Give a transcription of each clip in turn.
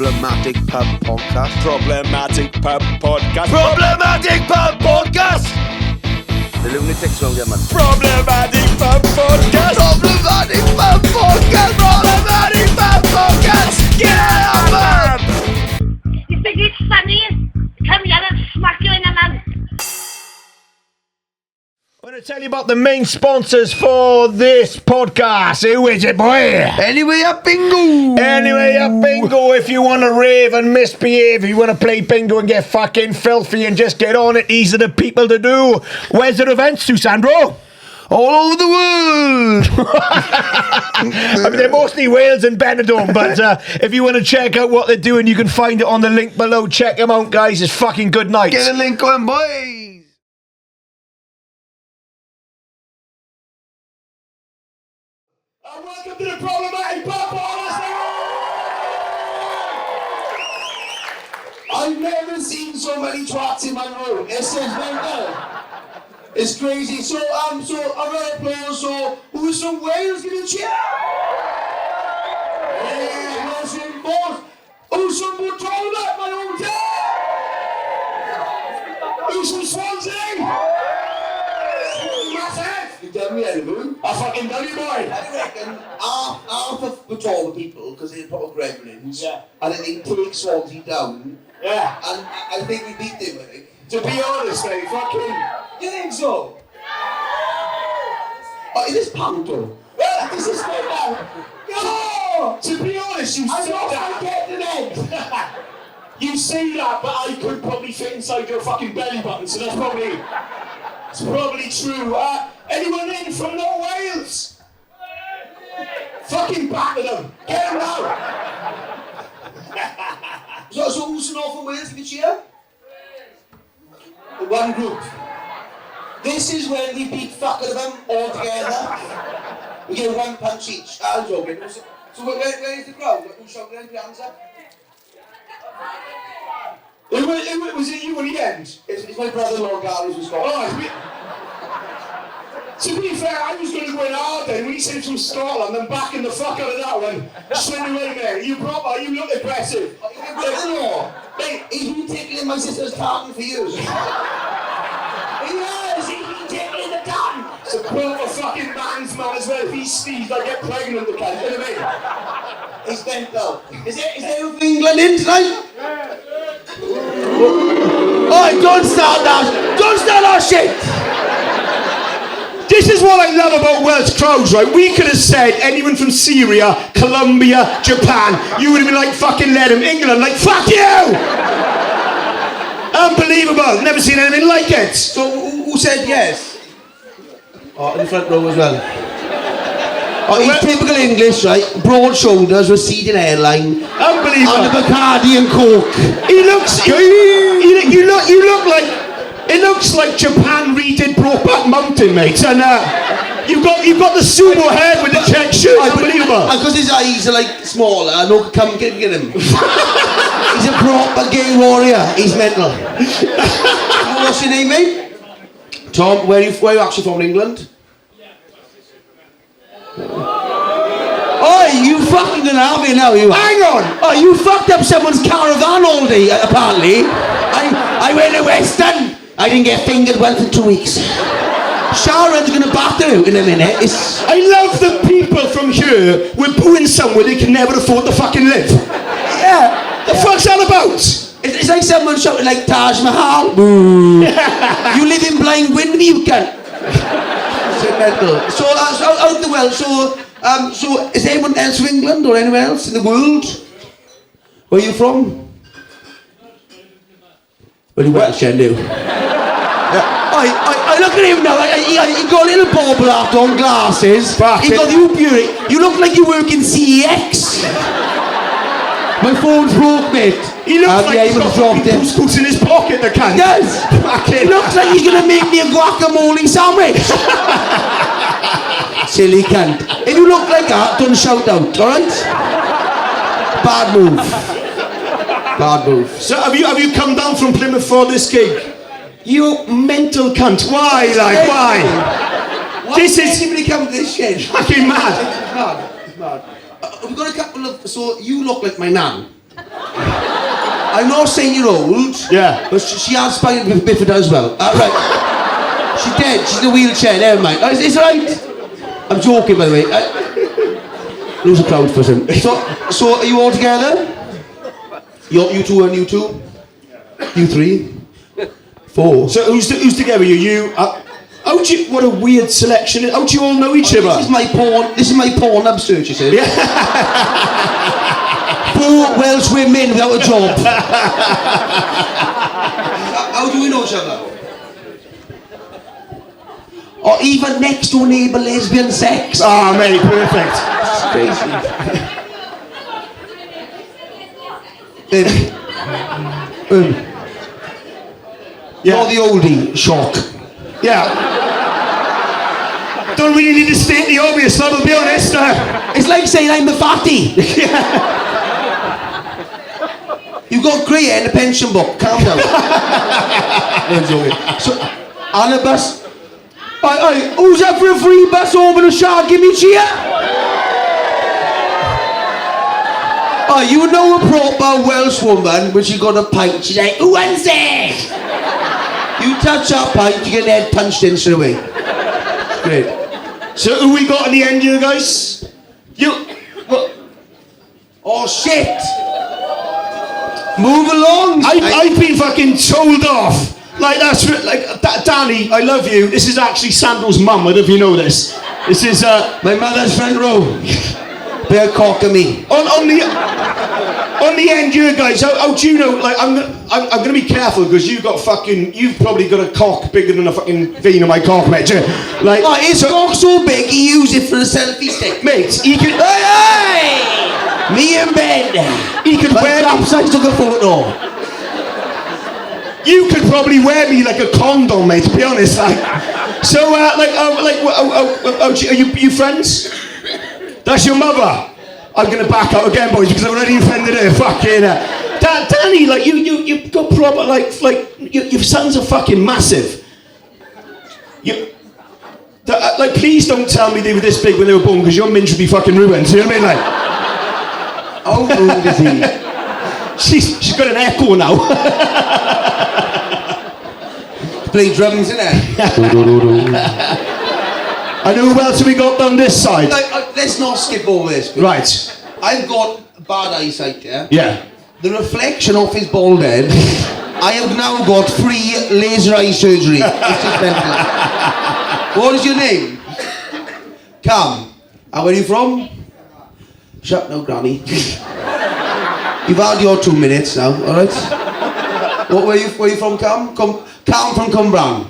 Problematic Pub Podcast. Problematic Pub Podcast. Problematic Pub Podcast! The Lunatics won't get much. Problematic Pub Podcast. Problematic Pub Podcast! Problematic Pub Podcast! Get out of You think it's funny? Come here and smack you in the mouth. I'm going to tell you about the main sponsors for this podcast. Who is it, boy? Anyway up bingo! Anyway, up bingo. If you want to rave and misbehave, if you want to play bingo and get fucking filthy and just get on it, these are the people to do. Where's the events, Susandro? All over the world! I mean, they're mostly Wales and Benidorm, but if you want to check out what they're doing, you can find it on the link below. Check them out, guys. It's fucking good night. Get a link on, boys! And welcome to the Problematic Pub Podcast. I've never seen so many twats in my room. It's mental. It's crazy. So a round of applause. So, who's from Wales? Give me a cheer. Yeah, who's from both? Who's from Botolda, my hometown? Who's from Swansea? Massive. You tell me anything? I fucking tell you, boy. I reckon half of Botolda people, because they're proper gremlins, and then they take Swansea down. Yeah. And I think we beat them, I think. To be honest, mate, fucking... You think so? Oh, it is Panto. This is my now. No! To be honest, you say that. I get the end. You say that, but I could probably fit inside your fucking belly button, so that's probably true. Anyone in from North Wales? Fucking batter them. Get them now. So who's from North Wales, give a cheer? One group. This is when we beat fuck of them all together. We get one punch each. I'm joking. So where is the crowd? Who's shouting out the hands up? Was it you in the end? It's my brother-in-law Gary's was gone. To be fair, I was going to go in hard then. When he said from Scotland, then backing the fuck out of that one. Straight away, mate. You look aggressive. My brother-in-law? Mate, he's been tickling my sister's tartan for years. He has, he's been tickling the tartan. It's a proper fucking man's man as well. If he sneezed, I get pregnant the cunt. You know what I mean? He's bent though. Is there for England in tonight? Oh, don't start that! Don't start that shit! This is what I love about Welsh crowds, right? We could have said anyone from Syria, Colombia, Japan. You would have been like, fucking let him. England, like, fuck you! Unbelievable. Never seen anything like it. So, who said yes? Oh, in the front row as well. Oh, he's typical English, right? Broad shoulders, receding hairline. Unbelievable. And a Bacardi and Coke. You look like... It looks like Japan redid Brokeback Mountain, mate. And you've got the sumo head with the check shirt. Unbelievable. Because his eyes are like smaller, no, come get him. He's a proper gay warrior. He's mental. What's your name, mate? Tom. Where are you actually from, England? Oh, you fucking gonna have it now, you. Hang on. Oh, you fucked up someone's caravan all day, apparently. I went to West End. I didn't get fingered once in 2 weeks. Sharon's gonna batter you in a minute. I love the people from here. We're booing somewhere they can never afford to fucking live. Yeah. The fuck's that about? It's like someone shouting like Taj Mahal. Boo. You live in blind windy, you can. So out the well. So is anyone else from England or anywhere else in the world? Where are you from? Well, you Welsh, I knew. I look at him now. He got a little bobble hat on, glasses. He got the beauty. You look like you work in CEX. My phone's broke, mate. He looks like he's got couscous in his pocket, the cunt. Yes. He looks like he's gonna make me a guacamole sandwich. Silly cunt. If you look like that, don't shout out, alright? Bad move. Bad move. So have you come down from Plymouth for this gig? You mental cunt. Why, like, why? Why did anybody come to this shit? Fucking mad. It's mad. We've got a couple of... So, you look like my nan. I'm not saying you're old. Yeah. But she has spinal bifida as well. Right. She's dead. She's in a wheelchair. Never mind. It's right. I'm joking, by the way. Lose a crowd for him. So are you all together? You two and you two? You three? Four. So who's together? You? How do you? What a weird selection. How do you all know each other? This is my porn search, you see. Yeah. 4 Welsh women without a job. How do we know each other? Or even next door neighbour lesbian sex. Ah, mate, perfect. Yeah. Or the oldie shock. Yeah. Don't really need to state the obvious, I'll be honest. It's like saying I'm the fatty. Yeah. You've got grey hair in the pension book. Calm down. So, on a bus. Who's up for a free bus home in a shark? Give me cheer. You know a proper Welsh woman when she got a pint. She's like, who wants it? You touch that pint, you get your head punched in straight away. Great. So who we got in the end, you guys? What? Oh shit! Move along. I've been fucking told off. Like that's Danny, I love you. This is actually Sandro's mum. I don't know if you know this. This is my mother's front row. Bear cock of me. On the end, you guys. How do you know? Like I'm gonna be careful because you've probably got a cock bigger than a fucking vein on my cock, mate. Like his cock so big he used it for a selfie stick, mate. He could. Hey! Me in bed. He could wear. I took a photo. You could probably wear me like a condom, mate. To be honest, like. So, are you friends? That's your mother. I'm gonna back out again, boys, because I've already offended her. Fucking Danny, like you've got proper like your sons are fucking massive. Like please don't tell me they were this big when they were born, because your minge would be fucking ruined. You know what I mean? Like, how old is he? She's got an echo now. Play drums, innit? I know who else have we got down this side. Let's not skip over this. Right. I've got bad eyesight, yeah? Yeah. The reflection off his bald head, I have now got free laser eye surgery. It's just mental. What is your name? Cam. And where are you from? Shut up now, Granny. You've had your 2 minutes now, alright? Where are you from, Cam? Cam from Cumbraen.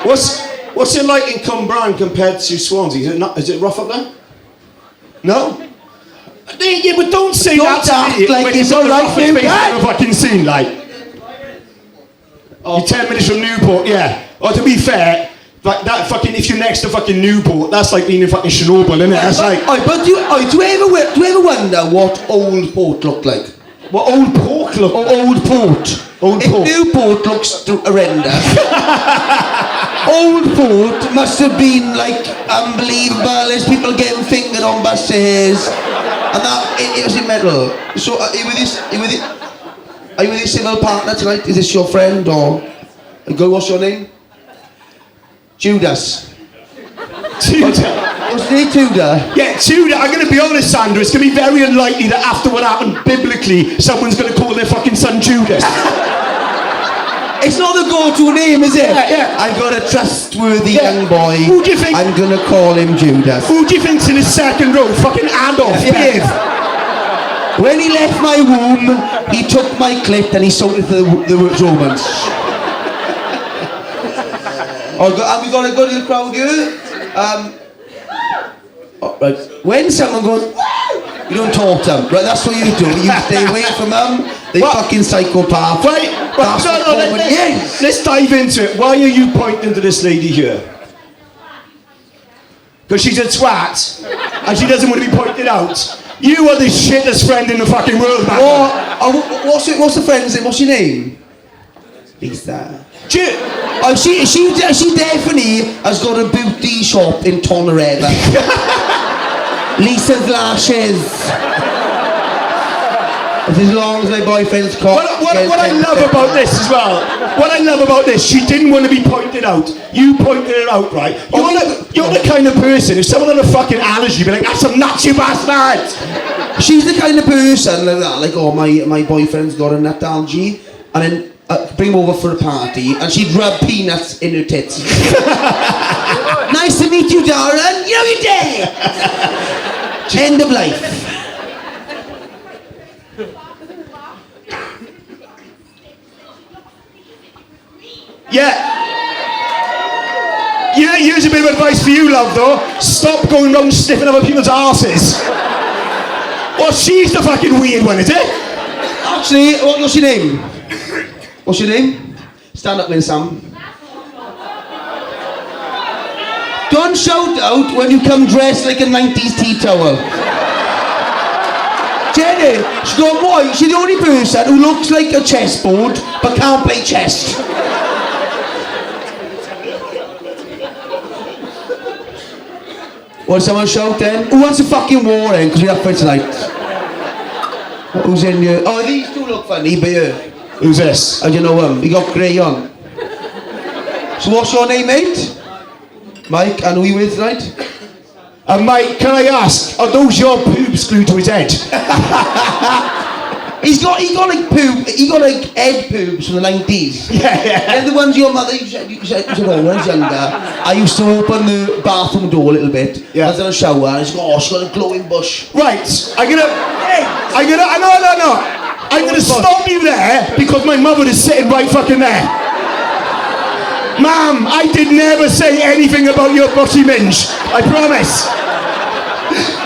What's it like in Cumbraen compared to Swansea? Is it rough up there? No? Yeah, but don't say that to me. Like it's alright for you, I've fucking seen, like. You're 10 minutes from Newport, yeah. Or to be fair, like that fucking, if you're next to fucking Newport, that's like being in fucking Chernobyl, isn't it? That's like. But do you ever wonder what Old Port looked like? What Old Port looked like? Old Port. If Newport looks horrendous, Old Port must have been like unbelievable. There's people getting fingered on buses, and that it was in metal. So are you with your civil partner tonight? Is this your friend or? What's your name? Judas. Tudor. Was it Tudor? Yeah, Tudor. I'm going to be honest, Sandra. It's going to be very unlikely that after what happened biblically, someone's going to call their fucking son Judas. It's not the go-to name, is it? Yeah. I've got a trustworthy young boy. Who do you think? I'm going to call him Judas. Who do you think's in his second row? Fucking Adolf. Yeah. When he left my womb, he took my clit and he sold it to the Romans. And we got a good little crowd here. Right. When someone goes, you don't talk to them. Right, that's what you do. You stay away from them. They fucking psychopath. Let's dive into it. Why are you pointing to this lady here? Because she's a twat and she doesn't want to be pointed out. You are the shittest friend in the fucking world, man. What's the friend's name? What's your name? Lisa. She definitely has got a beauty shop in Tonnereva. Lisa's Lashes. As long as my boyfriend's cock. What I love about this as well, what I love about this, she didn't want to be pointed out. You pointed it out, right? You're the kind of person, if someone had a fucking allergy, you'd be like, that's some nuts, you bastard! She's the kind of person like that, like, oh, my boyfriend's got a nut allergy, and then bring him over for a party, and she'd rub peanuts in her tits. Nice to meet you, darling. You know you're dead. End of life. Yeah. Here's a bit of advice for you, love, though. Stop going round sniffing other people's arses. Well, she's the fucking weird one, is it? Actually, what's your name? What's your name? Stand up then, Sam. Don't shout out when you come dressed like a 90s tea towel. Jenny, she's got boy. She's the only person who looks like a chessboard but can't play chess. Want someone shout then? Who wants a fucking war then? Because we're up for it tonight. Who's in here? Oh, these two look funny, but yeah. Who's this? I don't know him. He got grey on. So what's your name, mate? Mike, and who are you with tonight? Mike, can I ask, are those your boobs glued to his head? he got like head boobs from the 90s. Yeah. They're the ones your mother used to when I was younger. I used to open the bathroom door a little bit. Yeah. I was in a shower and she's got, she's got a glowing bush. Right, I'm gonna stop you there because my mother is sitting right fucking there. Ma'am, I did never say anything about your bushy minge. I promise.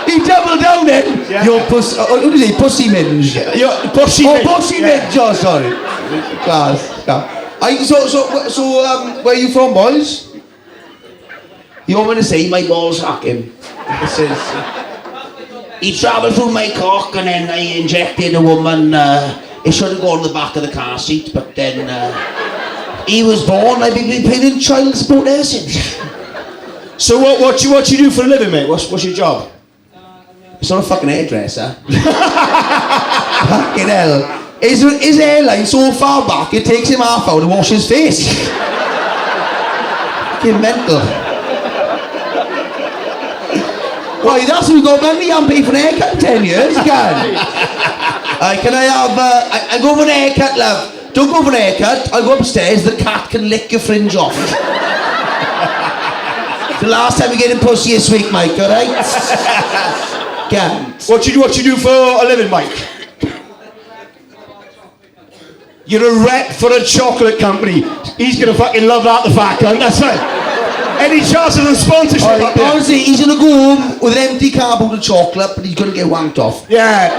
He doubled down then. Yeah. Your pussy. What did he say? Pussy minge. Your bushy minge. Oh, pussy minge. Oh, sorry. Class. So, where are you from, boys? You want me to say my balls hack him? This is. He travelled through my cock and then I injected a woman. It should have gone in the back of the car seat, but then. He was born, I've been paying in child support ever since. So what you do for a living, mate? What's your job? It's not a fucking hairdresser. Fucking hell. His hairline so far back, it takes him half hour to wash his face. Fucking mental. Why, that's what we got money. I'm paying for an haircut in 10 years, can I have, I go for an haircut, love. Don't go for an haircut, I'll go upstairs, the cat can lick your fringe off. The last time we get in pussy this week, Mike, alright? Can't. What you do for a living, Mike? You're a rep for a chocolate company. He's gonna fucking love that, the fat cunt, that's right. Any chances of sponsorship up there? Honestly, he's gonna go home with an empty cardboard of chocolate, but he's gonna get wanked off. Yeah.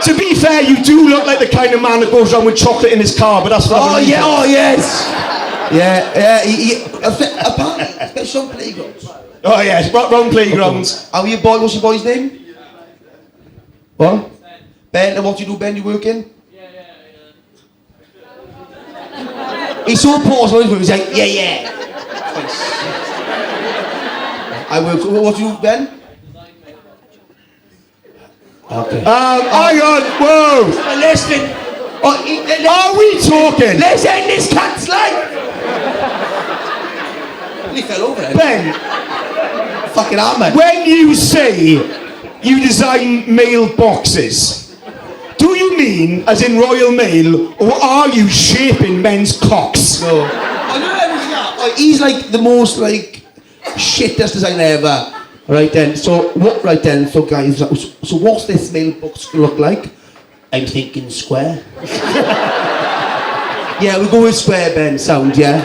To be fair, you do look like the kind of man that goes around with chocolate in his car, but that's what I believe. Oh yes! Yeah, apparently, especially on playgrounds. Oh yes, round playgrounds. How are your boy, what's your boy's name? What? Ben, and what do you do, Ben, you working? Yeah. He's so paused on his work, he's like, yeah. I work, what do you do, Ben? Okay. Hang on, whoa! Listen. Are we talking? Let's end this cat's life! He fell over it. Ben! Fucking armor. When you say you design mailboxes, do you mean as in Royal Mail, or are you shaping men's cocks? No. I know everything else. He's like the most like shittest designer ever. Right then, so guys, so what's this mailbox look like? I'm thinking square. Yeah, we'll go with square, Ben, sound, yeah?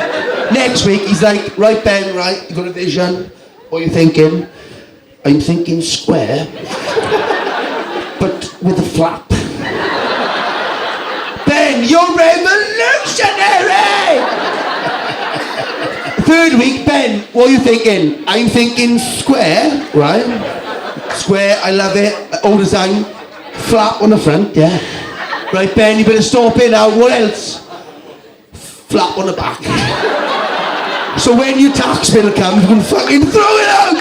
Next week, he's like, right, Ben, right, you got a vision? What are you thinking? I'm thinking square, but with a flap. Ben, you're revolutionary! Third week, Ben, what are you thinking? I'm thinking square, right? Square, I love it. Old design. Flap on the front, yeah. Right, Ben, you better stop it now. What else? Flap on the back. So when your tax bill comes, you can fucking throw it out!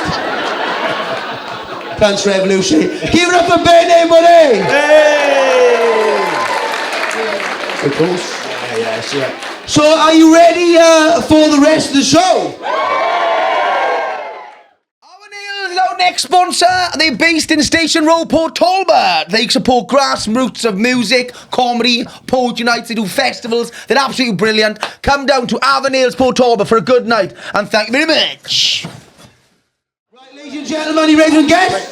Thanks, Revolution. Give it up for Ben, everybody! Hey! Of course. Yeah, sure. So, are you ready for the rest of the show? Our next sponsor, they're based in Station Road, Port Talbot. They support grassroots of music, comedy, poetry nights. They do festivals. They're absolutely brilliant. Come down to Nails, Port Talbot for a good night. And thank you very much. Right, ladies and gentlemen, you ready to guess?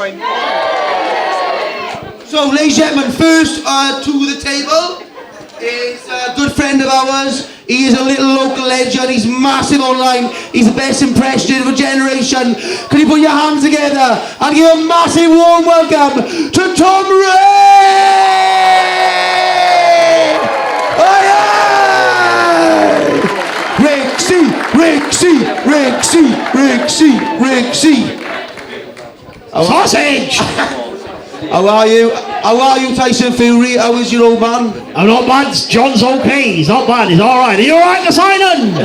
So, ladies and gentlemen, first to the table is a good friend of ours. He is a little local legend. He's massive online. He's the best impressionist of a generation. Can you put your hands together and give a massive warm welcome to Tom Ray! Rixie! Sausage! How are you? Tyson Fury? How is your old man? I'm not bad. John's okay. He's not bad. He's all right. Are you all right, Simon?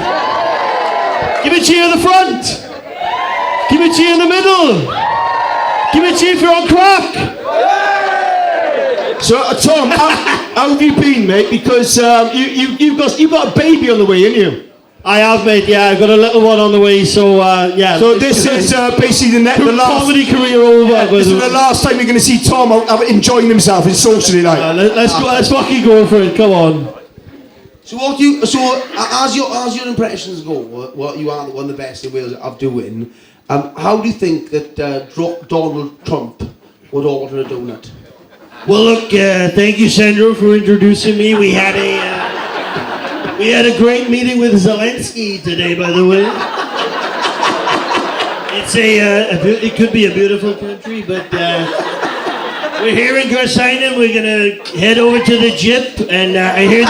Give a cheer at the front. Give a cheer in the middle. Give a cheer if you're on crack. So, Tom, how have you been, mate? Because you've got a baby on the way, haven't you? I have, mate. Yeah, I've got a little one on the way. So yeah. So this is basically the last comedy career over. Yeah, this is the last time you're going to see Tom out enjoying himself in socially like. Let's fucking go for it. Come on. So as your impressions go, what you are one of the best in Wales of doing. How do you think that Donald Trump would order a donut? Well, look. Thank you, Sandro, for introducing me. We had a great meeting with Zelensky today, by the way. It's it could be a beautiful country, but we're here in Garsainen. We're gonna head over to the Jip, and I hear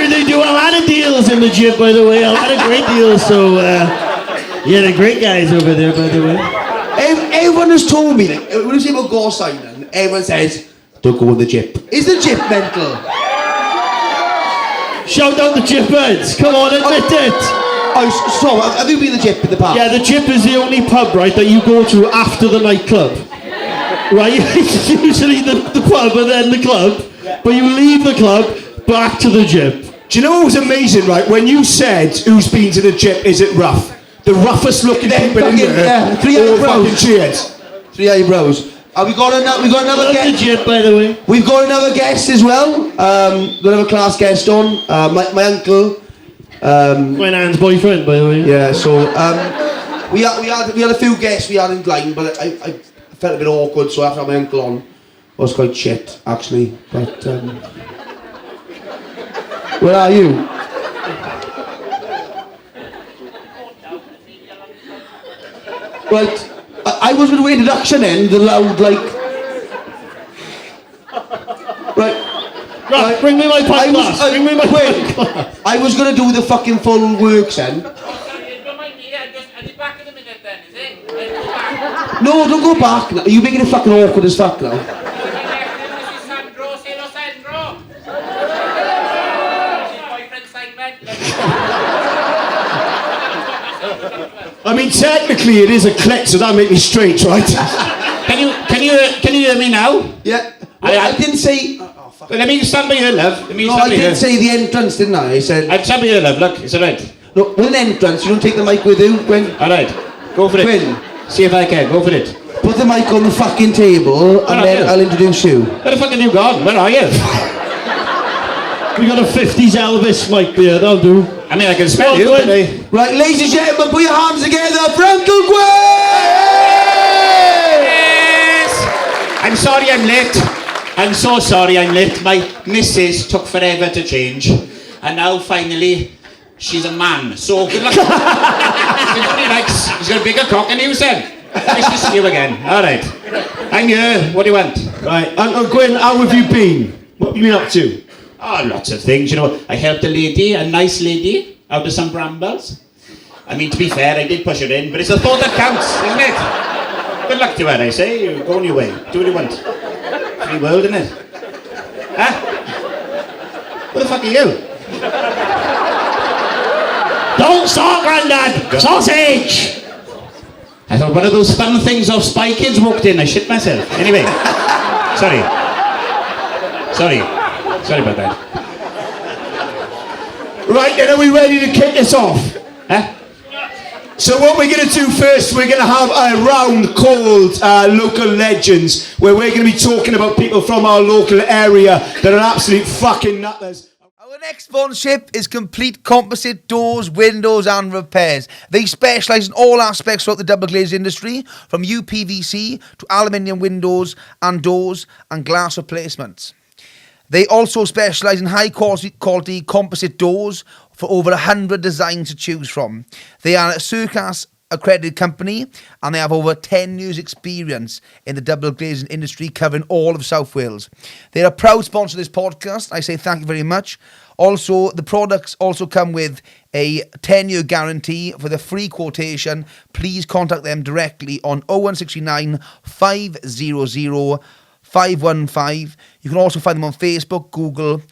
they do a lot of deals in the Jip, by the way, a lot of great deals. So yeah, the great guys over there, by the way. Everyone has told me that when you say about Garsainen, everyone says, don't go in the Jip. Is the Jip mental? Shout out the Jipheads. Come on, admit it. So, have you been in the Jip in the past? Yeah, the Jip is the only pub, right, that you go to after the nightclub. Right? It's usually the pub and then the club. But you leave the club, back to the Jip. Do you know what was amazing, right? When you said, who's been to the Jip, is it rough? The roughest looking people in there. Yeah, 3 eyebrows. Cheers. 3 eyebrows. We got another guest. Legit, by the way. We've got another guest as well. Got another class guest on. My uncle. My nan's boyfriend, by the way. Yeah. So we had a few guests we had in line, but I felt a bit awkward. So after my uncle on, I was quite shit actually. But where are you? Right. I was going to introduction then, the loud like. Right, bring me my pint glass. Bring me my pint glass. I was going to do the fucking full works then. No, don't go back. Are you making it fucking awkward as fuck now? I mean, technically it is a click, so that makes me straight, right? Can you hear me now? Yeah. Well, I didn't say. Oh, fuck. Let me stand by your love. I did say the entrance, didn't I? I said. I'm stand by your love. Look, it's alright. No, with an entrance, you don't take the mic with you, Gwen. Alright, go for it. Gwen. See if I can. Go for it. Put the mic on the fucking table, and then I'll introduce you. Where the fuck have you gone? Where are you? We got a 50s Elvis mic there. That'll do. I mean, I can smell you. Right, ladies and gentlemen, put your hands together for Uncle Gwen! Yes! I'm sorry I'm late. I'm so sorry I'm late. My missus took forever to change. And now, finally, she's a man. So, good luck. He's got a bigger cock than you, son. Nice to see you again. All right. I'm here. What do you want? Right. Uncle Gwen, how have you been? What have you been up to? Oh, lots of things. You know, I helped a lady, a nice lady, out of some brambles. I mean, to be fair, I did push her in, but it's the thought that counts, isn't it? Good luck to her, I say. You go on your way. Do what you want. Free world, isn't it? Huh? What the fuck are you? Don't start, Grandad! Sausage! I thought one of those fun things off Spy Kids walked in. I shit myself. Anyway, sorry. Sorry about that. Right, then, are we ready to kick this off? Huh? So what we're going to do first, we're going to have a round called Local Legends, where we're going to be talking about people from our local area that are absolute fucking nutters. Our next sponsorship is Complete Composite Doors, Windows and Repairs. They specialise in all aspects throughout the double glazed industry, from UPVC to aluminium windows and doors and glass replacements. They also specialise in high quality composite doors for over 100 designs to choose from. They are a Circas accredited company and they have over 10 years experience in the double glazing industry, covering all of South Wales. They're a proud sponsor of this podcast. I say thank you very much. Also, the products also come with a 10-year guarantee. For the free quotation, please contact them directly on 0169 500 515. You can also find them on Facebook, Google,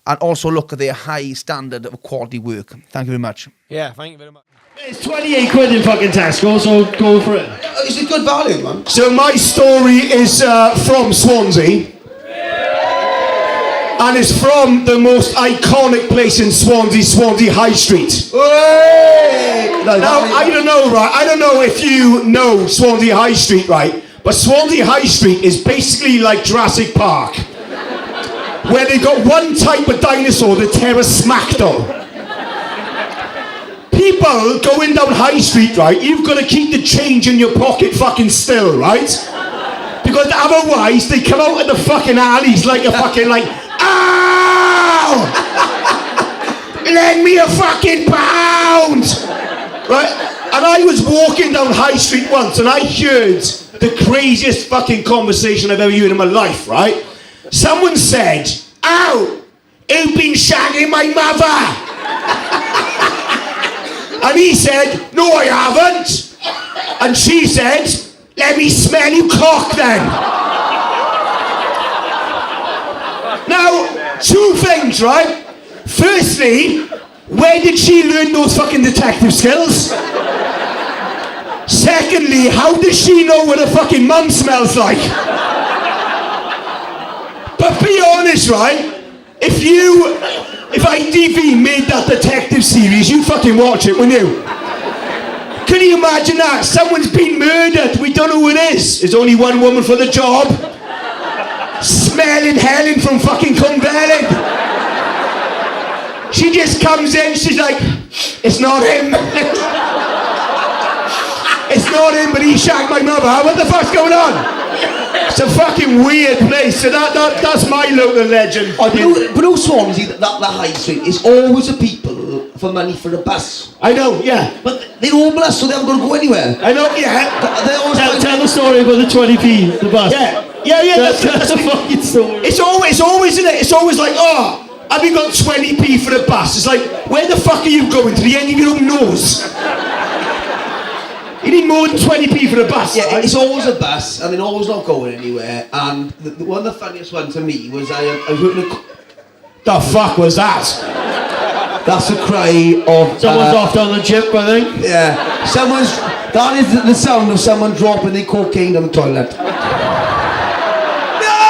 and also look at their high standard of quality work. Thank you very much. Yeah, thank you very much. It's 28 quid in fucking Tesco, so go for it. It's a good value, man. So my story is from Swansea. And it's from the most iconic place in Swansea, Swansea High Street. Now, I don't know, right? I don't know if you know Swansea High Street, right? But Swansea High Street is basically like Jurassic Park, where they got one type of dinosaur that tear a smackdown. People going down High Street, right? You've got to keep the change in your pocket fucking still, right? Because otherwise they come out of the fucking alleys like a fucking like, ow! Lend me a fucking pound! Right? And I was walking down High Street once and I heard the craziest fucking conversation I've ever heard in my life, right? Someone said, ow, you've been shagging my mother. And he said, no I haven't. And she said, let me smell you cock then. Now, two things, right? Firstly, where did she learn those fucking detective skills? Secondly, how does she know what a fucking mum smells like? But be honest, right? If ITV made that detective series, you'd fucking watch it, wouldn't you? Can you imagine that? Someone's been murdered. We don't know who it is. There's only one woman for the job. Smelling Helen from fucking Cumberland. She just comes in, she's like, it's not him. It's not him, but he shagged my mother. What the fuck's going on? It's a fucking weird place. So that's my local legend. But no Swansea, that High Street is always a people for money for a bus. I know, yeah. But they're homeless, so they haven't got to go anywhere. I know, yeah. They always Tell the story about the 20p, the bus. Yeah. That's a fucking story. It's always, isn't it? It's always like, oh, have you got 20p for the bus? It's like, where the fuck are you going? To the end of your own nose? You need more than 20p for the bus. Yeah, right? it's always a bus, and they're always not going anywhere. And one of the funniest ones to me was I was working The fuck was that? That's a cry of... Someone's off down the chip, I think. Yeah, that is the sound of someone dropping their cocaine down the toilet.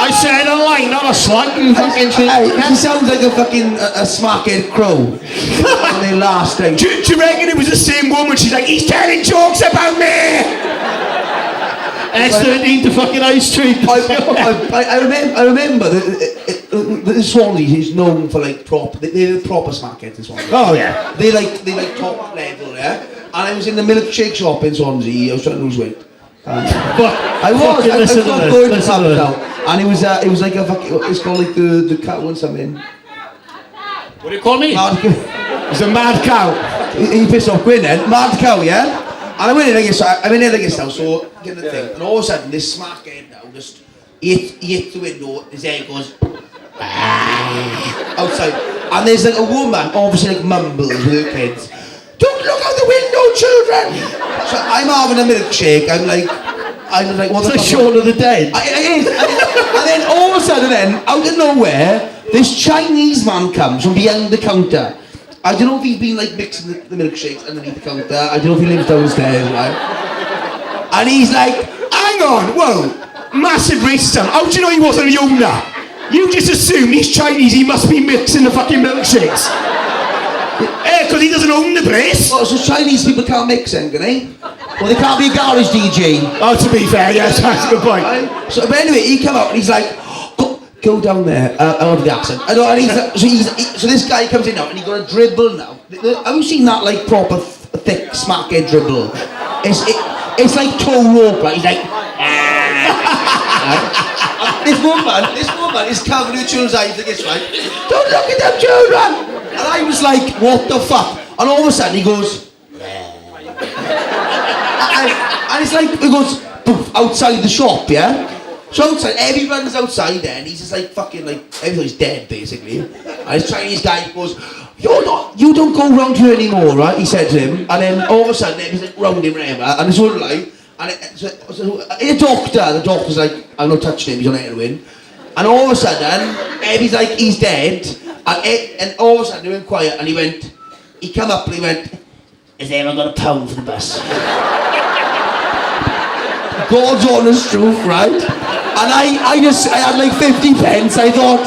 I said a line, not a slug, you fucking shit. He sounds like a fucking smackhead crow. On their last day. Do you reckon it was the same woman? She's like, he's telling jokes about me! S13 to fucking High Street. I remember the Swansea is known for like they're proper smackheads in Swansea. Oh yeah. They like top level, yeah. And I was in the Milkshake shop in Swansea. I was trying to lose weight. I was not going to Caravan now. And it was like a fucking, it's called like the cow and something. What do you call me? It's a mad cow. He pissed off Gwynedd. Mad cow, yeah? And I'm in there like this now, so getting the thing. And all of a sudden, this smackhead now just hit the window, his head goes outside. And there's like a woman, obviously like mumbles with her kids. Don't look out the window, children! So I'm having a milkshake, I'm like, what the fuck? It's like Shaun of the Dead. It is. And then all of a sudden, out of nowhere, this Chinese man comes from behind the counter. I don't know if he's been like mixing the milkshakes underneath the counter. I don't know if he lives downstairs, right? And he's like, hang on, whoa, massive racism. How do you know he wasn't the owner? You just assume he's Chinese, he must be mixing the fucking milkshakes. Yeah, because he doesn't own the place. Oh, so Chinese people can't mix then, can they? Well, they can't be a garage DJ. Oh, to be fair, yes, that's a good point. Right? So, but anyway, he came out and he's like, go down there. I love the accent. I know, and so this guy comes in now and he got a dribble now. Have you seen that like proper thick smackhead dribble? It's like toe rope, right? He's like, this woman is covering her children's eyes like this, right? Don't look at them children! And I was like, what the fuck? And all of a sudden he goes, and it's like, he goes, poof, outside the shop, yeah? So outside, everyone's outside there, and he's just like fucking like, everybody's dead basically. And this Chinese guy goes, you don't go round here anymore, right? He said to him, and then all of a sudden, he's like round him, and it's all like, and the doctor's like, I'm not touching him, he's on heroin. And all of a sudden, he's like, he's dead, and all of a sudden, he went quiet, and he came up and he went, has anyone got £1 for the bus? God's honest truth, right? And I had like 50 pence. I thought,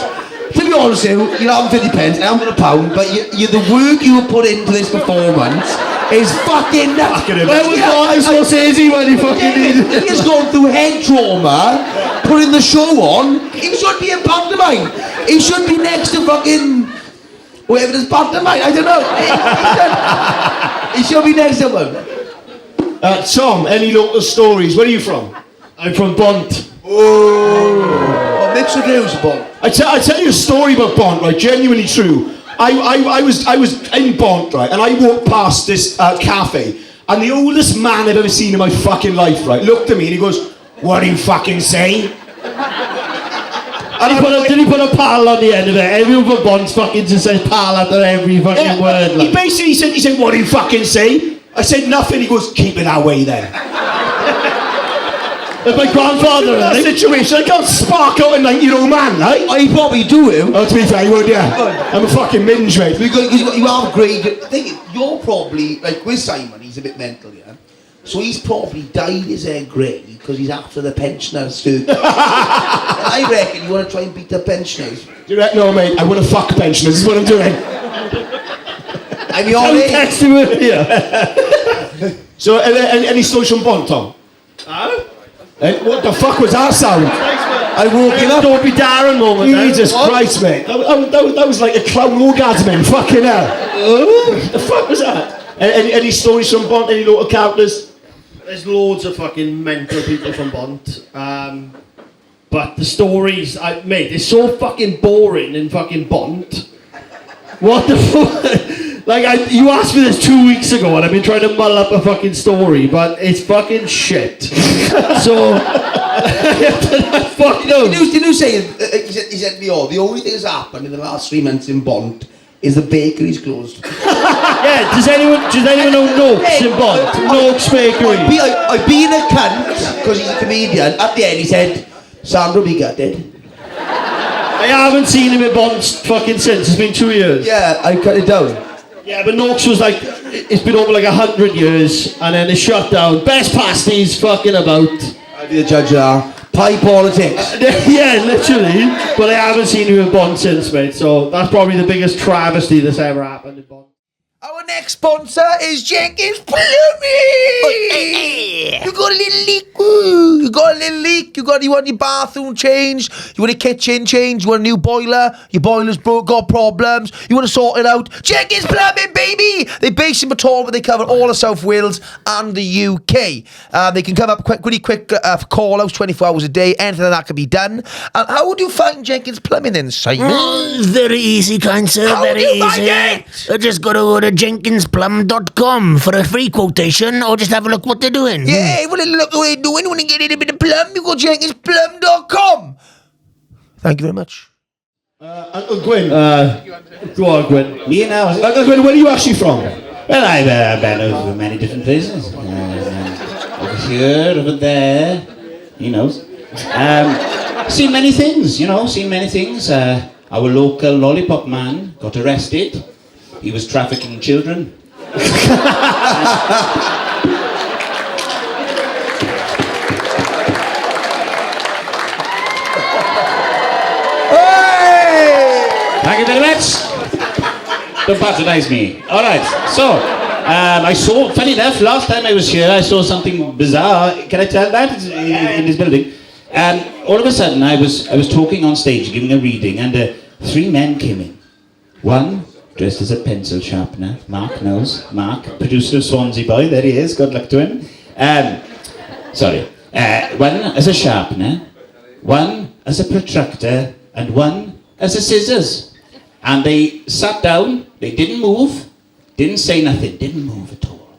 to be honest with you, you're having 50 pence, I haven't got £1, but the work you put into this performance is fucking nuts. Where was Martin Scorsese when he fucking did? He has gone through head trauma, putting the show on. He should be in pantomime. He should be next to fucking whoever does pantomime. I don't know. He should be next to him. Tom, any local stories? Where are you from? I'm from Bont. Oh, mixed reviews, Bont. I tell you a story about Bont, right? Genuinely true. I was in Bont, right, and I walked past this cafe, and the oldest man I've ever seen in my fucking life, right, looked at me and he goes, "What do you fucking say?" And did he put a pal on the end of it? Everyone from Bont's fucking just says pal after every fucking word. Like. He basically said, "What do you fucking say?" I said nothing. He goes, "Keep it that way then." That's my grandfather in that situation. I can't spark out a 90-year-old man, right? I probably do him. Oh, to be fair, you would, yeah. I'm a fucking minge, mate. Because you have great. I think you're probably like with Simon. He's a bit mental, yeah. So he's probably dyed his hair grey because he's after the pensioners too. I reckon you want to try and beat the pensioners. Do you reckon? No, mate. I want to fuck pensioners. This is what I'm doing. I'm your age. Texting with you. So, any stories from Bont, Tom? Huh? What the fuck was that sound? I woke you up. Don't be Darren moment. Jesus Christ, mate. That was like a clown orgasm, fucking hell. The fuck was that? Any stories from Bont? Any local characters? There's loads of fucking mental people from Bont. But the stories, mate, they're so fucking boring in fucking Bont. What the fuck? Like, you asked me this 2 weeks ago and I've been trying to mull up a fucking story, but it's fucking shit. So, fuck no. Did you say, he said to me, the only thing that's happened in the last 3 months in Bont is the bakery's closed. Yeah, does anyone know Noakes in Bont? Noakes Bakery. I've been a cunt, because he's a comedian. At the end he said, Sandra will be gutted. I haven't seen him in Bont fucking since, it's been 2 years. Yeah, I cut it down. Yeah, but Noakes was like, it's been over like 100 years, and then it shut down. Best pasties fucking about. I'll be the judge of that. Pie politics. Yeah, literally. But I haven't seen you in Bont since, mate, so that's probably the biggest travesty that's ever happened in Bont. Our next sponsor is Jenkins Plumbing! You got a little leak, woo. You want your bathroom changed, you want your kitchen changed, you want a new boiler, your boiler's broke, got problems, you want to sort it out. Jenkins Plumbing, baby! They're based in Batol, but they cover all of South Wales and the UK. They can come up pretty quick for call outs 24 hours a day, anything like that can be done. And how would you find Jenkins Plumbing then, Simon? Very easy, kind sir, How very do you find easy. it? Just go to jenkinsplum.com for a free quotation, or just have a look what they're doing. Yeah, well, look what they're doing. You want to get in a bit of plum, you go jenkinsplum.com. Thank you very much. Uncle Gwyn. Go on, Gwyn. Me now. Uncle Gwyn, where are you actually from? Well, I've been over many different places. Over here, over there. He knows. Seen many things, seen many things. Our local lollipop man got arrested. He was trafficking children. very much. Don't patronise me. All right. So, I saw. Funny enough, last time I was here, I saw something bizarre. Can I tell that in this building? All of a sudden, I was talking on stage, giving a reading, and 3 men came in. One dressed as a pencil sharpener. Mark knows. Mark, producer of Swansea Boy. There he is. Good luck to him. One as a sharpener, one as a protractor, and one as a scissors. And they sat down, they didn't move, didn't say nothing, didn't move at all.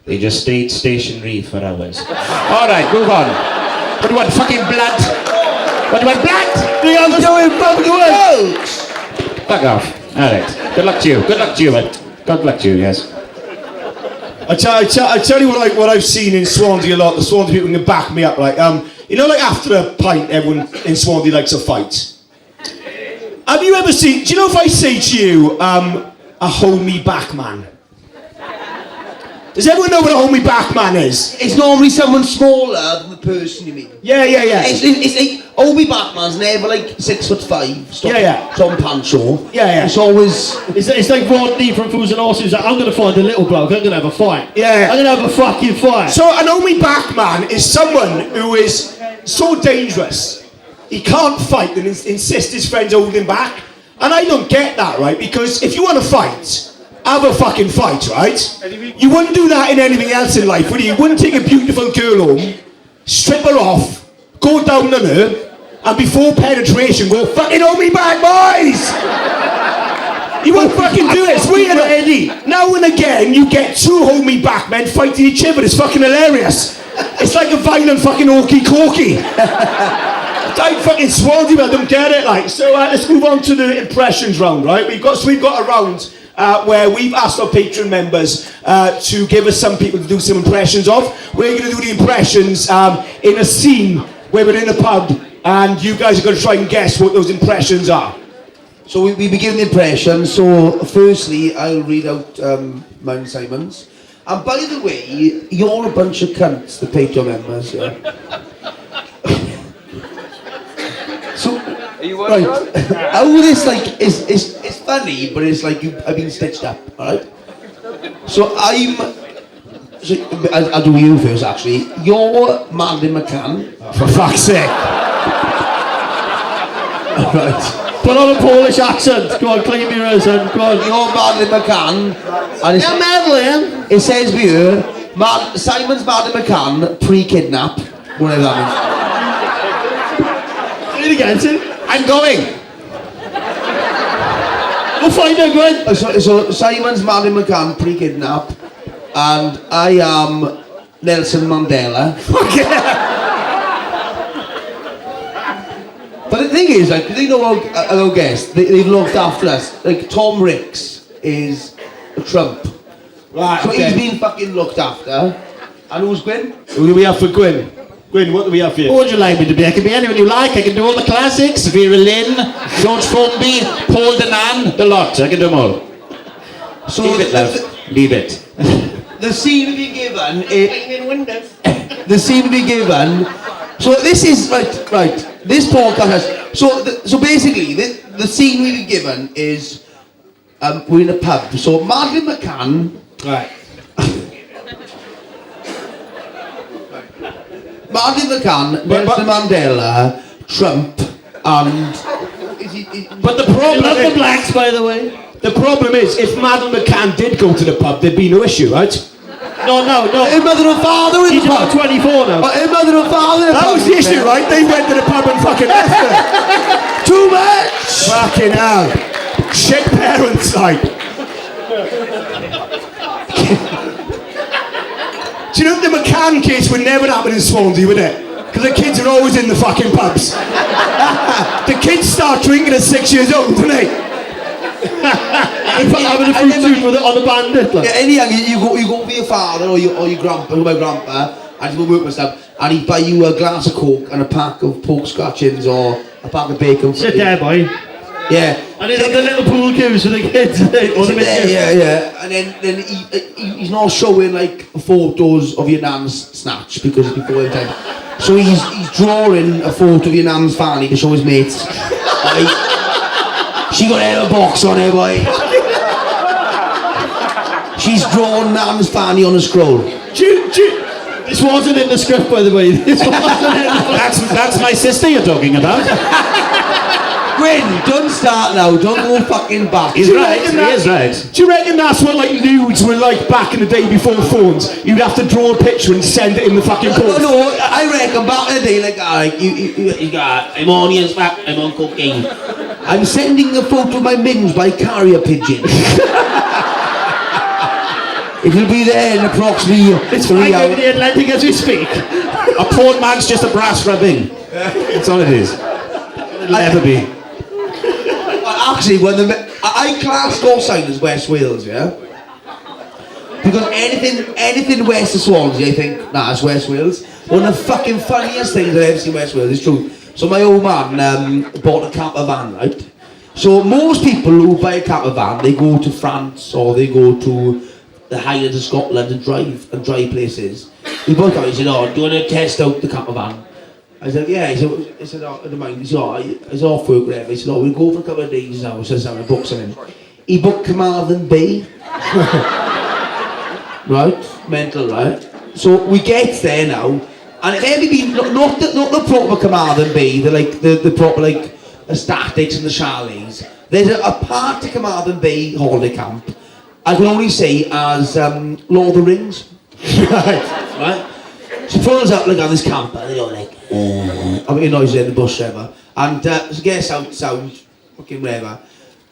They just stayed stationary for hours. All right, move on. What do you want, fucking blood? What do you want, blood? I'm doing fucking jokes. Fuck off. All right, good luck to you, mate. God luck to you, yes. I tell you what I've seen in Swansea a lot. The Swansea people can back me up. Like, you know, like after a pint, everyone in Swansea likes a fight. Have you ever seen? Do you know if I say to you, a hold me back man? Does everyone know what a hold me back man is? It's normally someone smaller than the person you mean. Yeah. It's like hold me back man's never like 6'5". Tom Pancho. Yeah. It's always. It's like Rodney from Fools and Horses. Like, I'm gonna find a little bloke. I'm gonna have a fight. Yeah. I'm gonna have a fucking fight. So an hold me back man is someone who is so dangerous. He can't fight and insist his friends hold him back. And I don't get that, right? Because if you want to fight, have a fucking fight, right? You wouldn't do that in anything else in life, would you? You wouldn't take a beautiful girl home, strip her off, go down on her, and before penetration go, fucking hold me back, boys! You won't fucking do it. It's weird, Eddie. Now and again, you get 2 hold me back men fighting each other. It's fucking hilarious. It's like a violent fucking okey-cokey. I fucking Swansea, I don't get it. Like, so let's move on to the impressions round, right? We've got a round where we've asked our Patreon members to give us some people to do some impressions of. We're going to do the impressions in a scene where we're in a pub, and you guys are going to try and guess what those impressions are. So we begin the impression. So firstly, I'll read out Mount Simon's. And by the way, you're a bunch of cunts, the Patreon members. Yeah. So, right, how this like is funny, but it's like I've been stitched up, alright? So I'll do you first actually. You're Madeline McCann. For fuck's sake. Right. Put on a Polish accent. Go on, clean your ears and go on. You're Madeline McCann. And it's, Yeah, Madeline. it says here, Simon's Madeline McCann, pre-kidnap, whatever that means. Say it again, see? I'm going. We'll find out, go on. So Simon's Madeline McCann, pre-kidnap, and I am Nelson Mandela. But the thing is, like, they know our guests, they've looked after us. Like, Tom Ricks is a Trump. Right, So okay. he's been fucking looked after. And who's Gwyn? Who do we have for Gwyn? Gwyn, what do we have for you? What would you like me to be? I can be anyone you like. I can do all the classics. Vera Lynn, George Formby, Paul Denan, the lot. I can do them all. So Leave it, love. Leave it. the scene we given the scene we given. So this is right. This podcast has so basically the scene we were given is we're in a pub. So Madeline McCann, Right. Madeline McCann, Nelson Mandela, Trump, and But the I problem love the is, blacks, by the way. the problem is, if Madeline McCann did go to the pub, there'd be no issue, right? No. her mother and father in He's the about pub. 24 now. Her mother and father in the That pub. was the issue, right? They went to the pub and fucking left her. Too much. Fucking hell. Shit parents, like. Do you know the McCann case would never happen in Swansea, would it? Because the kids are always in the fucking pubs. The kids start drinking at 6 years old, don't they? Having a fruit soup on the bandit. Like. Yeah, any young, you go with your father or your grandpa, or my grandpa, and you go work with stuff, and he'd buy you a glass of Coke and a pack of pork scratchings or a pack of bacon. Sit there, boy. Yeah. And then the little pool cues for the kids. Or the Sit there, yeah. And then he's not showing like photos of your nan's snatch because it's before the time. So he's drawing a photo of your nan's fanny to show his mates. She She got a box on her, boy. She's drawn Nan's fanny on a scroll. This wasn't in the script, by the way. This wasn't in the That's my sister you're talking about. Gwyn, don't start now. Don't go fucking back. He's right. He is right. Do you reckon that's what like nudes were like back in the day before phones? You'd have to draw a picture and send it in the fucking post. No, I reckon back in the day, like, you got, I'm on here, I'm on cocaine. I'm sending a photo of my minge by carrier pigeon. It'll be there in approximately It's 3 flying over hours. the Atlantic as we speak. A porn mag's just a brass rubbing. That's all it is. It'll never be. Actually, I class Gorside as West Wales, yeah? Because anything west of Swansea, I think, that's West Wales. One of the fucking funniest things I've ever seen in West Wales, it's true. So my old man bought a camper van, right? So most people who buy a camper van, they go to France or they go to the Highlands of Scotland and drive places. He bought it, he said, oh, do you want to test out the camper van? I said, yeah. He said, oh, I don't mind. He said, oh, he's off work, whatever. He said, oh, we'll go for a couple of days now. He says, I'm going to book something. He booked Caravan Bay. Right? Mental, right? So we get there now, and if ever been, not the proper Caravan Bay, the proper, like, the statics and the chalets. There's a part to Caravan Bay holiday camp, I can only say as Lord of the Rings. Right? She pulls up like on this camper, and they're all like, I'm making noises in the bush, whatever. And she gets out, sound, fucking whatever.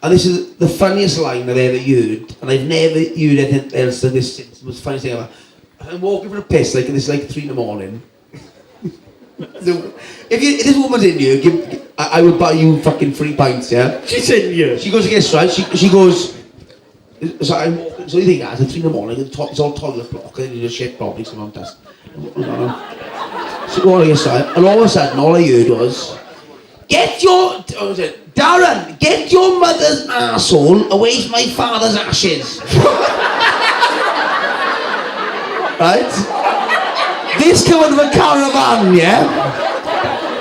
And this is the funniest line I've ever heard, and I've never heard anything else than this since. It was the funniest thing ever. I'm walking for a piss, like, and it's like 3 in the morning. So, if this woman's in here, I would buy you fucking 3 pints, yeah? She's in here. She goes to get right, she goes, so I'm walking, so you think that, it's 3 in the morning, it's all toilet block, and you just shit probably, someone does. So all I said, and all of a sudden, all I heard was, Darren, get your mother's arsehole away from my father's ashes. Right? This come out of a caravan, yeah?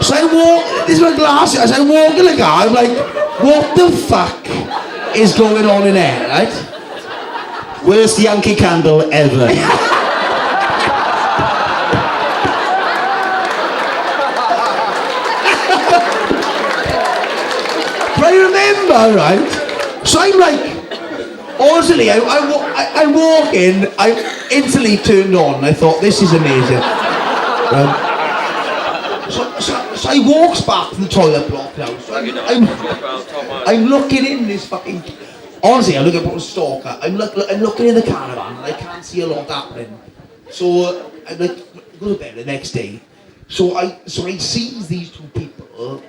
So I walk, this is my glasses, as I walk in the car, I'm like, what the fuck is going on in there, right? Worst Yankee Candle ever. But I remember, right? So I'm like, honestly, I walk in, I instantly turned on. I thought, this is amazing. So I walks back from the toilet block now. So I'm looking in this fucking. Honestly, I'm looking at a stalker. I'm looking in the caravan and I can't see a lot happening. So I'm like, go to bed the next day. So I see these 2 people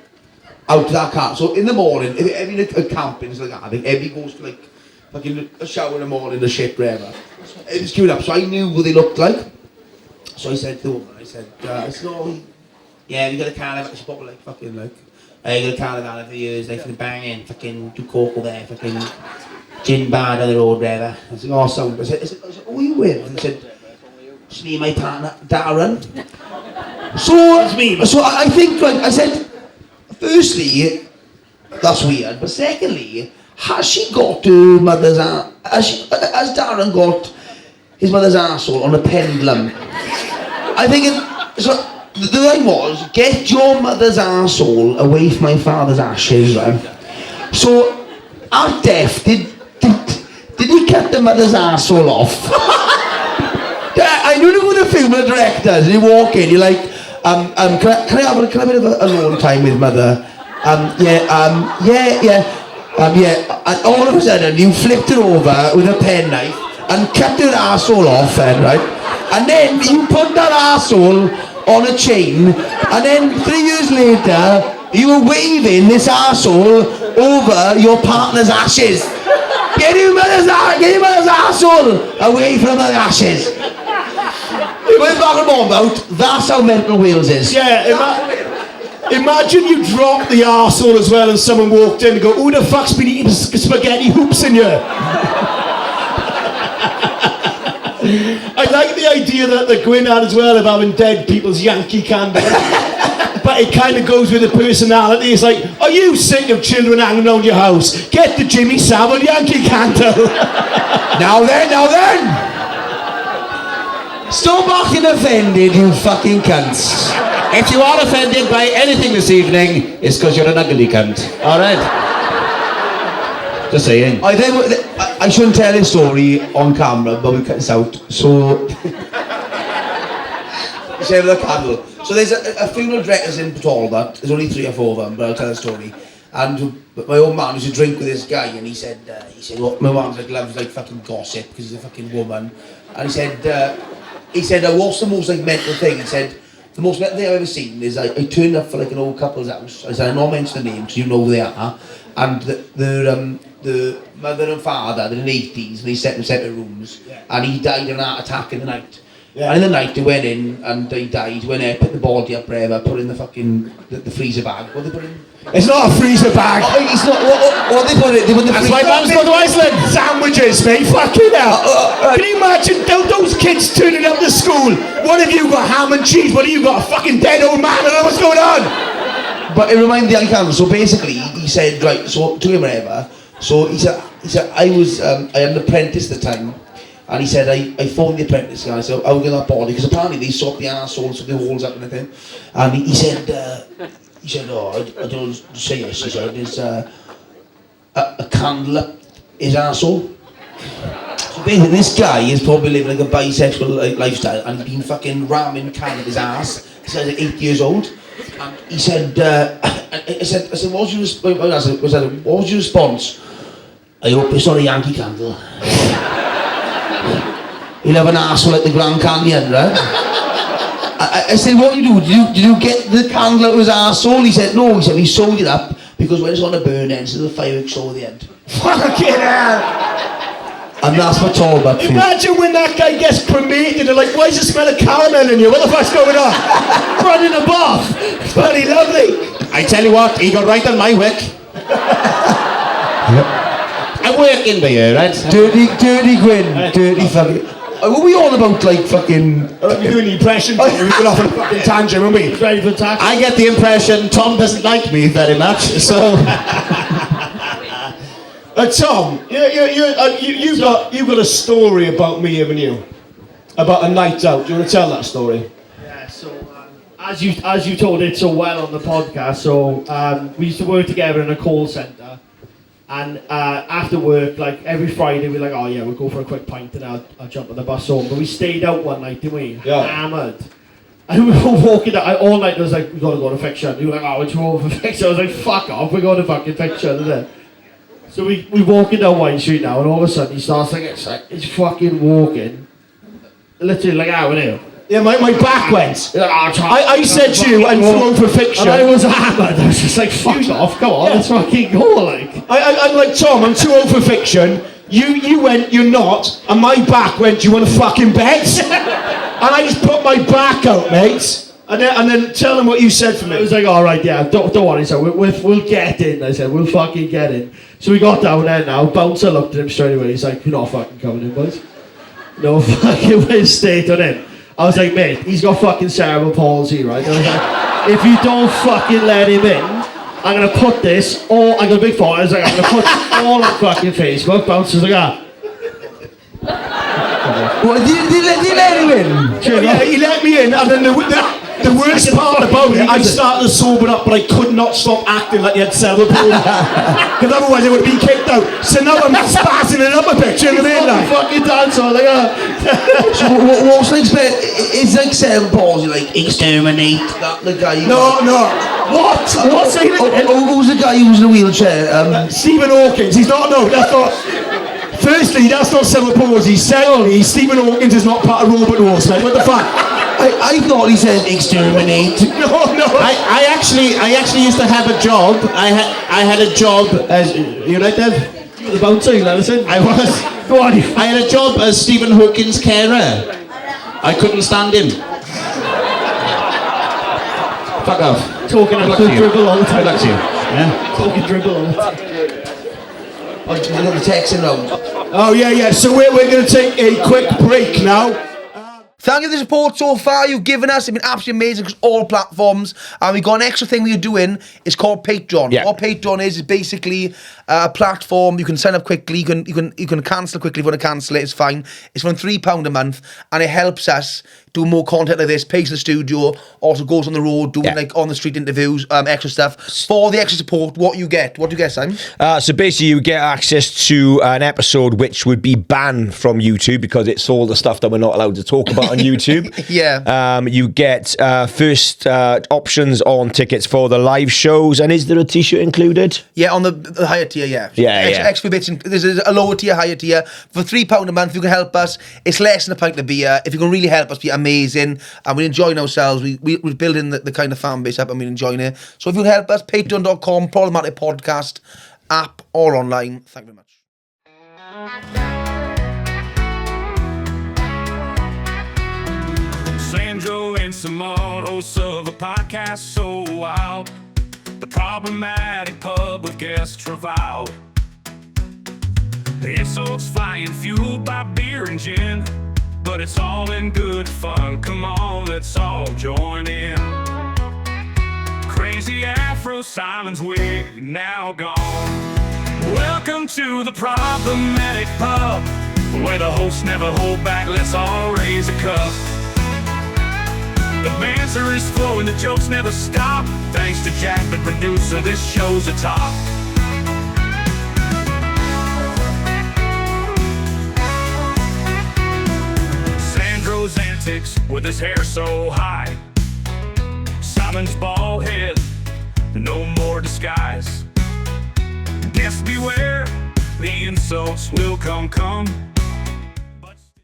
out of that car. So in the morning, if every a camping is like that, I think every goes to like fucking a shower in the morning, the shit, whatever. It was queued up, so I knew what they looked like. So I said to the woman, I said, oh, yeah, we got a caravan. She probably like fucking like, I got a caravan for years, like fucking banging, fucking do coke there, fucking gin bar down the road, whatever. I said, oh, sound. I said, who are you with? And I said, it's me and my partner, Darren. So I think, like, I said, firstly, that's weird, but secondly, has she got her mother's has Darren got his mother's arsehole on a pendulum? I think so the line was, get your mother's arsehole away from my father's ashes, right? So at death, did he cut the mother's arsehole off? I knew who the film directors, you walk in, you're like, can I have a bit of a alone time with mother? And all of a sudden you flipped her over with a penknife and cut her arsehole off then, right? And then you put that arsehole on a chain, and then 3 years later you were waving this arsehole over your partner's ashes. Get your mother's arsehole away from the ashes. We're talking more about, that's how mental Wales is. Yeah, imagine you drop the arsehole as well and someone walked in and go, who the fuck's been eating spaghetti hoops in here? I like the idea that the Gwyn had as well of having dead people's Yankee candle. But it kind of goes with the personality. It's like, are you sick of children hanging around your house? Get the Jimmy Savile Yankee Candle. Now then! Stop acting offended, you fucking cunts. If you are offended by anything this evening, it's because you're an ugly cunt. Alright? Just saying. I shouldn't tell this story on camera, but we cut this out. So, share the candle. So there's a funeral directors in Talbot. There's only 3 or 4 of them, but I'll tell the story. And my old man used to drink with this guy, and he said, well, my mum's like loves like fucking gossip because he's a fucking woman. And he said, what's the most like mental thing? He said, the most mental thing I've ever seen is I turned up for like an old couple's house. I said, I'm not mention the names, so you know who they are. And the mother and father, they're in the 80s, and they set them separate rooms. Yeah. And he died of an heart attack in the night. Yeah. And in the night they went in and he died. Went there, put the body up, whatever, put in the fucking the freezer bag. What they put in? It's not a freezer bag. Oh, it's not. What they put it? They put the That's why mum's gone to Iceland. Sandwiches, mate. Fucking hell. Can you imagine those kids turning up to school? One of you got ham and cheese. One of you got a fucking dead old man. I don't know what's going on. But it reminded the young candle. So basically, he said, right. So to him, whatever. So he said, I had an apprentice at the time. And he said, I phoned the apprentice guy. I said, how are we going to that body? Because apparently they sort the arseholes, so the holes up and everything. And he said, oh, I don't know to say yes. He said, there's a candle up his arsehole. So basically, this guy is probably living like a bisexual lifestyle, and he's been fucking ramming can up his arse. He said, he's 8 years old. And he said, I said, what was your response? I hope it's not a Yankee candle. He'll have an arsehole like the Grand Canyon, right? I said, what do you do? Did you get the candle out of his arsehole? He said, no. He said, he sewed it up because when it's on a burn end, so the fireworks show at the end. Fucking hell! And that's what Talbot for. Imagine when that guy gets cremated and like, why does it smell of caramel in you? What the fuck's going on? Running a bath. It's bloody lovely. I tell you what, he got right on my wick. Yep. I'm working by you, right? Dirty Gwyn. Dirty fucking... What were we all about, like, fucking... You're doing the impression, we went off on a fucking tangent, weren't we? Ready for tax? I get the impression Tom doesn't like me very much, so... Tom, you've got a story about me, haven't you? About a night out. Do you want to tell that story? Yeah, so as you told it so well on the podcast, so we used to work together in a call centre. And after work, like every Friday, we're like, oh yeah, we'll go for a quick pint and I'll jump on the bus home. But we stayed out one night, didn't we? Yeah. Hammered. And we were walking out all night. I was like, we gotta go to Fiction. You were like, oh, we're going for Fiction. I was like, fuck off, we're going to fucking Fiction, isn't it? So we walking down Wine Street now, and all of a sudden he starts like, it's fucking walking. Literally like, how are you? Yeah, my back went. Like, I said to you, I'm too old for Fiction. And I was hammered. I was just like, fuck off, come on, let's fucking go, like. I'm like, Tom, I'm too old for Fiction. You went, you're not, and my back went, do you want to fucking bet? And I just put my back out, mate. And then tell them what you said for me. I was like, all right, yeah, don't worry. So we'll get in. I said, we'll fucking get in. So we got down there now. Bouncer looked at him straight away. He's like, you're not fucking coming in, boys. No fucking way, state on him. I was like, mate, he's got fucking cerebral palsy, right? I was like, if you don't fucking let him in, I'm gonna put this all. I got a big phone. I was like, I'm gonna put this all on fucking Facebook. Bouncer's like, What, did you let him in? Yeah, he let me in, and then the worst part about it, I started to sober up, but I could not stop acting like he had cerebral palsy. Because otherwise I would have been kicked out. So now I'm spazzing it up a bit, you know what I mean? Like? fucking dance all like So what's like, it's like cerebral palsy, like exterminate that the guy. No. What? What's he? Who's the guy who was in a wheelchair? Stephen Hawkins. He's not. No, that's not. Firstly, that's not cerebral palsy. Secondly, Stephen Hawkins is not part of Robert Horseman. What the fuck? I thought he said exterminate. No. I actually used to have a job. I had a job as... You right, Dev? You were the bouncer, Lennison. I was. Go on. I had a job as Stephen Hawkins' carer. I couldn't stand him. Fuck off. Talking about the dribble all the time. Good luck to you. Yeah? Talking dribble all the time. Oh, you got the texting round. Oh, yeah. So we're going to take a quick break now. Thank you for the support so far you've given us. It's been absolutely amazing across all platforms. And we've got an extra thing we're doing. It's called Patreon. Yeah. What Patreon is basically a platform. You can sign up quickly. You can cancel quickly if you want to cancel it. It's fine. It's from £3 a month, and it helps us do more content like this. Pays the studio. Also goes on the road doing like on the street interviews, extra stuff. For the extra support, what you get? What do you get, Simon? So basically, you get access to an episode which would be banned from YouTube because it's all the stuff that we're not allowed to talk about on YouTube. Yeah. You get first options on tickets for the live shows, and is there a T-shirt included? Yeah, on the higher tier, yeah. Yeah. Extra bits. There's a lower tier, higher tier. For £3 a month, you can help us. It's less than a pint of beer. If you can really help us, be amazing. And we're enjoying ourselves. We're building the kind of fan base up, and we're enjoying it. So if you can help us, patreon.com, Problematic Podcast, app or online. Thank you very much. Sandro and Simone, hosts of a podcast so wild. The Problematic Pub with guests reviled. The episode's flying, fueled by beer and gin, but it's all in good fun. Come on, let's all join in. Crazy Afro Simon's wig now gone. Welcome to the Problematic Pub, where the hosts never hold back. Let's all raise a cup. The banter is flowing, the jokes never stop. Thanks to Jack, the producer, this show's a top. Sandro's antics with his hair so high. Simon's bald head, no more disguise. Guests beware, the insults will come.